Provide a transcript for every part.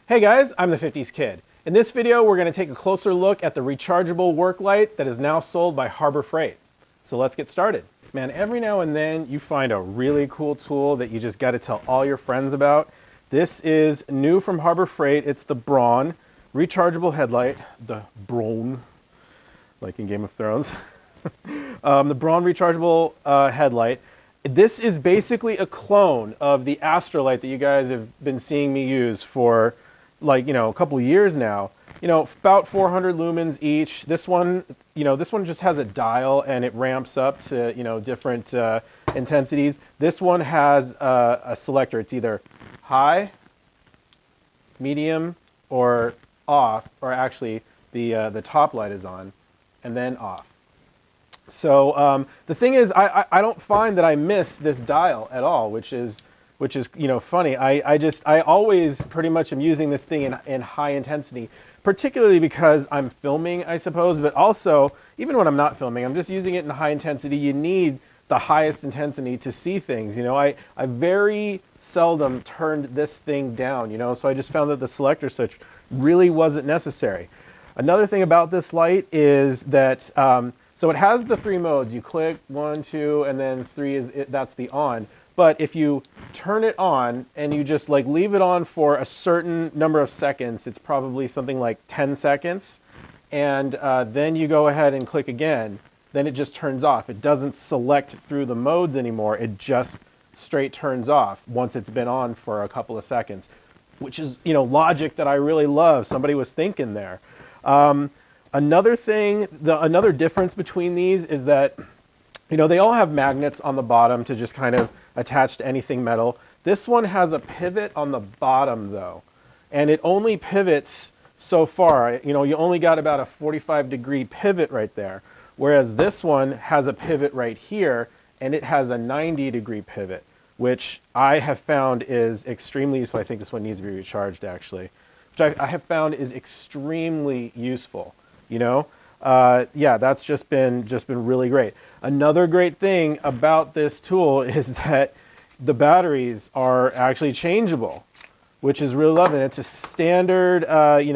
Hey guys, I'm the 50s Kid. In this video, we're going to take a closer look at the rechargeable work light that is now sold by Harbor Freight. So let's get started. Man, every now and then you find a really cool tool that you just got to tell all your friends about. This is new from Harbor Freight. It's the Braun rechargeable headlight, the Braun, like in Game of Thrones. The Braun rechargeable headlight. This is basically a clone of the Astrolight that you guys have been seeing me use for like, a couple of years now. About 400 lumens each. This one, this one just has a dial and it ramps up to, different intensities. This one has a selector. It's either high, medium, or off, or actually the top light is on and then off. So the thing is, I don't find that I miss this dial at all, which is funny. I always pretty much am using this thing in high intensity, particularly because I'm filming, I suppose, but also even when I'm not filming, I'm just using it in high intensity. You need the highest intensity to see things. I very seldom turned this thing down, so I just found that the selector switch really wasn't necessary. Another thing about this light is that so it has the 3 modes. You click 1, 2, and then 3 that's the on. But if you turn it on and you just leave it on for a certain number of seconds, it's probably something like 10 seconds, and then you go ahead and click again, then it just turns off. It doesn't select through the modes anymore. It just straight turns off once it's been on for a couple of seconds, which is logic that I really love. Somebody was thinking there. Another thing, another difference between these is that, they all have magnets on the bottom to just kind of attach to anything metal. This one has a pivot on the bottom though, and it only pivots so far. You only got about a 45-degree pivot right there, whereas this one has a pivot right here, and it has a 90-degree pivot, which I have found is extremely useful. I think this one needs to be recharged actually, which I have found is extremely useful. Yeah, that's just been really great. Another great thing about this tool is that the batteries are actually changeable, which is really lovely. It's a standard,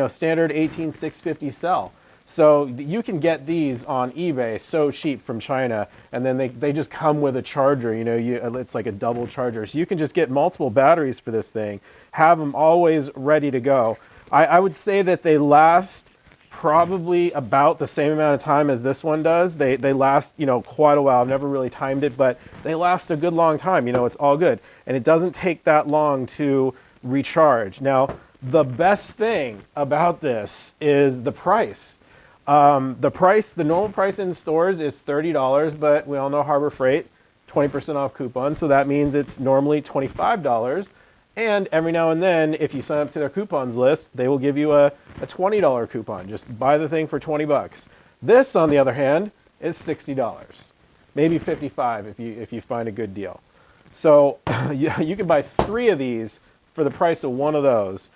standard 18650 cell. So you can get these on eBay so cheap from China, and then they just come with a charger. It's like a double charger. So you can just get multiple batteries for this thing, have them always ready to go. I would say that they last probably about the same amount of time as this one does. They last, quite a while. I've never really timed it, but they last a good long time. It's all good. And it doesn't take that long to recharge. Now, the best thing about this is the price. The normal price in stores is $30, but we all know Harbor Freight, 20% off coupon. So that means it's normally $25. And every now and then, if you sign up to their coupons list, they will give you a $20 coupon. Just buy the thing for 20 bucks. This, on the other hand, is $60, maybe $55 if you find a good deal. So you can buy 3 of these for the price of 1 of those.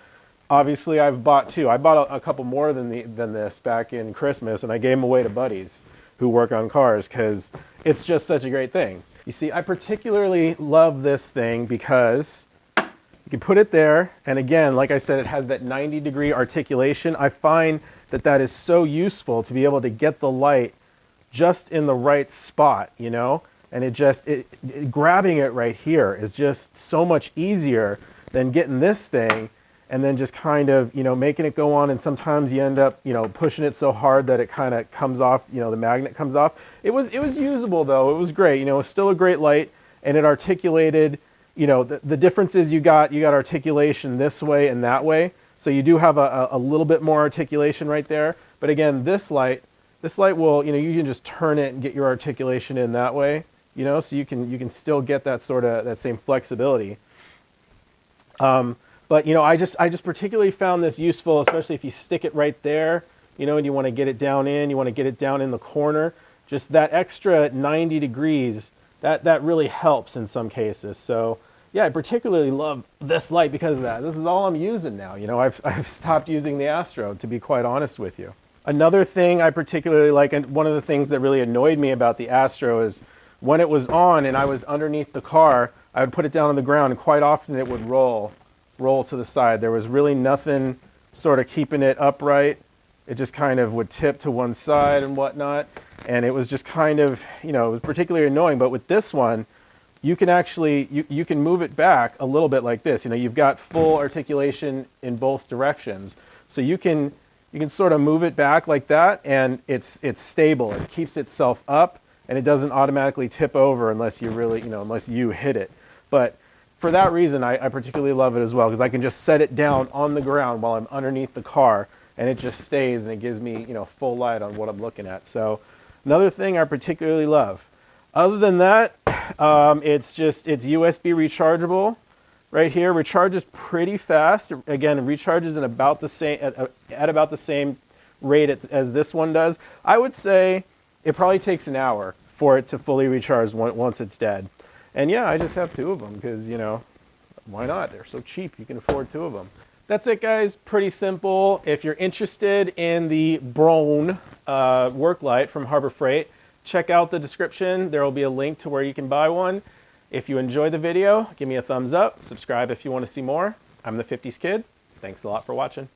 Obviously, I've bought 2. I bought a couple more than this back in Christmas, and I gave them away to buddies who work on cars because it's just such a great thing. You see, I particularly love this thing because you can put it there, and again, like I said, it has that 90-degree articulation. I find that is so useful to be able to get the light just in the right spot, and grabbing it right here is just so much easier than getting this thing and then just kind of, making it go on, and sometimes you end up, pushing it so hard that it kind of comes off, the magnet comes off. It was usable though. It was great. It was still a great light, and it articulated. The difference is you got articulation this way and that way. So you do have a little bit more articulation right there. But again, this light will, you can just turn it and get your articulation in that way, so you can still get that that same flexibility. But I just particularly found this useful, especially if you stick it right there, and you want to get it down in, you want to get it down in the corner. Just that extra 90 degrees. That really helps in some cases. So yeah, I particularly love this light because of that. This is all I'm using now. I've stopped using the Astro, to be quite honest with you. Another thing I particularly like, and one of the things that really annoyed me about the Astro, is when it was on and I was underneath the car, I would put it down on the ground, and quite often it would roll roll to the side. There was really nothing sort of keeping it upright. It just kind of would tip to one side and whatnot. And it was just kind of, it was particularly annoying. But with this one, you can actually, you can move it back a little bit like this. You've got full articulation in both directions. So you can sort of move it back like that, and it's stable. It keeps itself up, and it doesn't automatically tip over unless you really, unless you hit it. But for that reason, I particularly love it as well, because I can just set it down on the ground while I'm underneath the car, and it just stays, and it gives me, full light on what I'm looking at. So another thing I particularly love. Other than that, it's USB rechargeable. Right here, recharges pretty fast. Again, it recharges at about the same rate as this one does. I would say it probably takes an hour for it to fully recharge once it's dead. And yeah, I just have 2 of them because, why not? They're so cheap, you can afford 2 of them. That's it, guys. Pretty simple. If you're interested in the Braun Worklight from Harbor Freight, check out the description. There will be a link to where you can buy one. If you enjoyed the video, give me a thumbs up. Subscribe if you want to see more. I'm the 50s Kid. Thanks a lot for watching.